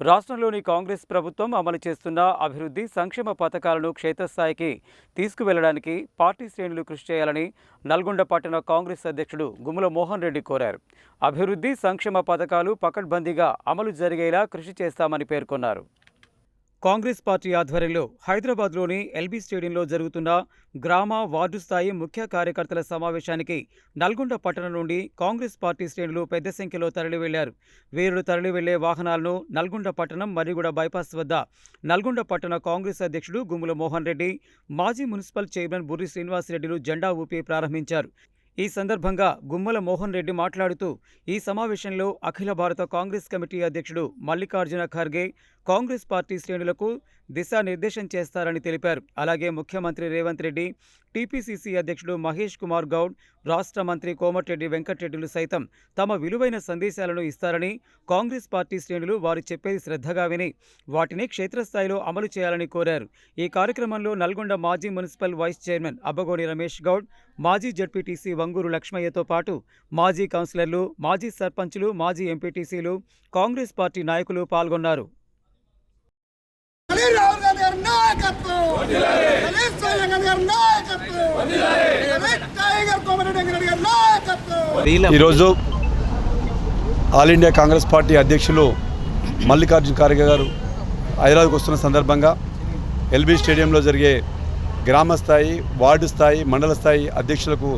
రాష్ట్రంలోని కాంగ్రెస్ ప్రభుత్వం అమలు చేస్తున్న అభివృద్ధి సంక్షేమ పథకాలను క్షేత్రస్థాయికి తీసుకువెళ్లడానికి పార్టీ శ్రేణులు కృషి చేయాలని నల్గొండ పట్టణ కాంగ్రెస్ అధ్యక్షుడు గుమ్మల మోహన్ రెడ్డి కోరారు. అభివృద్ధి సంక్షేమ పథకాలు పకడ్బందీగా అమలు జరిగేలా కృషి చేస్తామని పేర్కొన్నారు. కాంగ్రెస్ పార్టీ ఆధ్వర్యంలో హైదరాబాద్లోని ఎల్బీ స్టేడియంలో జరుగుతున్న గ్రామ వార్డు స్థాయి ముఖ్య కార్యకర్తల సమావేశానికి నల్గొండ పట్టణం నుండి కాంగ్రెస్ పార్టీ శ్రేణులు పెద్ద సంఖ్యలో తరలివెళ్లారు. వీరుడు తరలివెళ్లే వాహనాలను నల్గొండ పట్టణం మర్రిగూడ బైపాస్ వద్ద నల్గొండ పట్టణ కాంగ్రెస్ అధ్యక్షుడు గుమ్మల మోహన్ రెడ్డి, మాజీ మున్సిపల్ చైర్మన్ బుర్రి శ్రీనివాసరెడ్డిలు జెండా ఊపి ప్రారంభించారు. ఈ సందర్భంగా గుమ్మల మోహన్ రెడ్డి మాట్లాడుతూ ఈ సమావేశంలో అఖిల భారత కాంగ్రెస్ కమిటీ అధ్యక్షుడు మల్లికార్జున ఖర్గే కాంగ్రెస్ పార్టీ శ్రేణులకు దిశానిర్దేశం చేస్తారని తెలిపారు. అలాగే ముఖ్యమంత్రి రేవంత్ రెడ్డి, టీపీసీసీ అధ్యక్షుడు మహేష్ కుమార్ గౌడ్, రాష్ట్ర మంత్రి కోమటిరెడ్డి వెంకటరెడ్డిలు సైతం తమ విలువైన సందేశాలను ఇస్తారని, కాంగ్రెస్ పార్టీ శ్రేణులు వారు చెప్పేది శ్రద్ధగా విని వాటిని క్షేత్రస్థాయిలో అమలు చేయాలని కోరారు. ఈ కార్యక్రమంలో నల్గొండ మాజీ municipal vice chairman Abbagoni Ramesh Goud, మాజీ జడ్పీటీసీ వంగూరు లక్ష్మయ్యతో పాటు మాజీ కౌన్సిలర్లు, మాజీ సర్పంచులు, మాజీ ఎంపీటీసీలు, కాంగ్రెస్ పార్టీ నాయకులు పాల్గొన్నారు. ఈరోజు ఆల్ ఇండియా కాంగ్రెస్ పార్టీ అధ్యక్షులు మల్లికార్జున ఖర్గే గారు హైదరాబాద్కు వస్తున్న సందర్భంగా ఎల్బీ స్టేడియంలో జరిగే గ్రామ స్థాయి, వార్డు స్థాయి, మండల స్థాయి అధ్యక్షులకు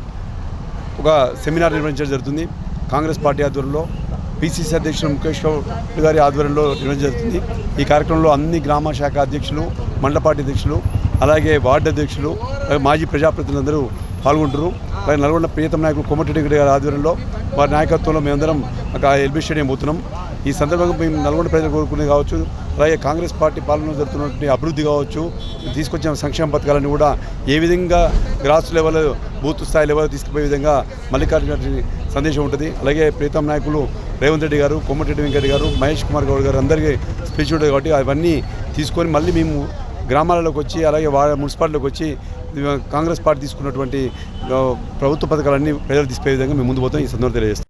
ఒక సెమినార్ నిర్వహించడం జరుగుతుంది. కాంగ్రెస్ పార్టీ ఆధ్వర్యంలో పిసిసి అధ్యక్షులు ముఖేష్ గౌడ్ గారి ఆధ్వర్యంలో నిర్వహించడం జరుగుతుంది. ఈ కార్యక్రమంలో అన్ని గ్రామ శాఖ అధ్యక్షులు, మండల పార్టీ అధ్యక్షులు, అలాగే వార్డు అధ్యక్షులు, మాజీ ప్రజాప్రతినిధులందరూ పాల్గొంటారు. అలాగే నల్గొండ ప్రియతమ నాయకులు కోమటిరెడ్డి గారి ఆధ్వర్యంలో వారి నాయకత్వంలో మేమందరం ఎల్బీ స్టేడియం పోతున్నాం. ఈ సందర్భంగా మేము నల్గొండ ప్రజలు కోరుకునేది కావచ్చు, అలాగే కాంగ్రెస్ పార్టీ పాలనలో జరుగుతున్నటువంటి అభివృద్ధి కావచ్చు, తీసుకొచ్చిన సంక్షేమ పథకాలను కూడా ఏ విధంగా గ్రాస్ లెవెల్, బూత్ స్థాయి లెవెల్ తీసుకుపోయే విధంగా మల్లికార్జున సందేశం ఉంటుంది. అలాగే ప్రియతమ నాయకులు రేవంత్ రెడ్డి గారు, కోమటిరెడ్డి వెంకటరెడ్డి గారు, మహేష్ కుమార్ గౌడ్ గారు అందరికీ స్పీచ్ ఉంటుంది. కాబట్టి అవన్నీ తీసుకొని మళ్ళీ మేము గ్రామాలలోకి వచ్చి, అలాగే మున్సిపాలిటీలోకి వచ్చి కాంగ్రెస్ పార్టీ తీసుకున్నటువంటి ప్రభుత్వ పథకాలన్నీ ప్రజలు తీసుకునే విధంగా మేము ముందు పోతాం. ఈ సందర్భంగా తెలియజేస్తాం.